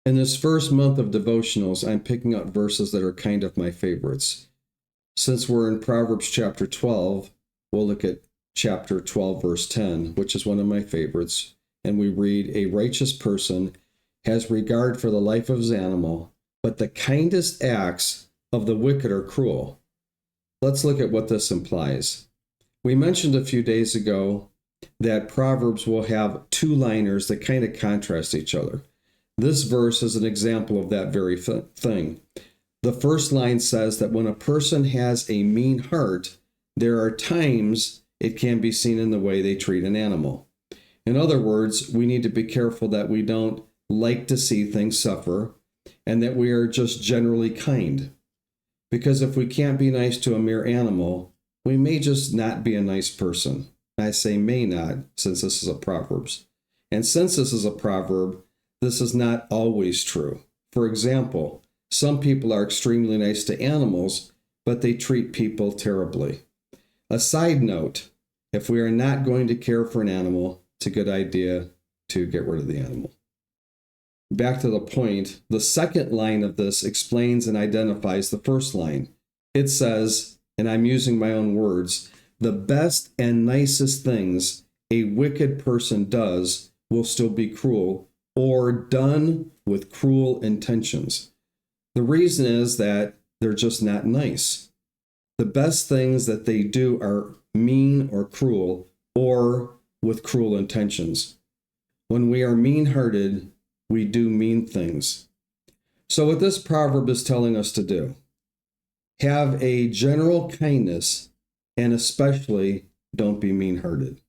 In this first month of devotionals, I'm picking up verses that are kind of my favorites. Since we're in Proverbs chapter 12, we'll look at chapter 12, verse 10, which is one of my favorites. And we read, "A righteous person has regard for the life of his animal, but the kindest acts of the wicked are cruel." Let's look at what this implies. We mentioned a few days ago that Proverbs will have two-liners that kind of contrast each other. This verse is an example of that very thing. The first line says that when a person has a mean heart, there are times it can be seen in the way they treat an animal. In other words, we need to be careful that we don't like to see things suffer and that we are just generally kind. Because if we can't be nice to a mere animal, we may just not be a nice person. I say may not, since this is a Proverbs. And since this is a proverb, this is not always true. For example, some people are extremely nice to animals, but they treat people terribly. A side note, if we are not going to care for an animal, it's a good idea to get rid of the animal. Back to the point, the second line of this explains and identifies the first line. It says, and I'm using my own words, "The best and nicest things a wicked person does will still be cruel, or done with cruel intentions." The reason is that they're just not nice. The best things that they do are mean or cruel, or with cruel intentions. When we are mean-hearted, we do mean things. So what this proverb is telling us to do, have a general kindness, and especially don't be mean-hearted.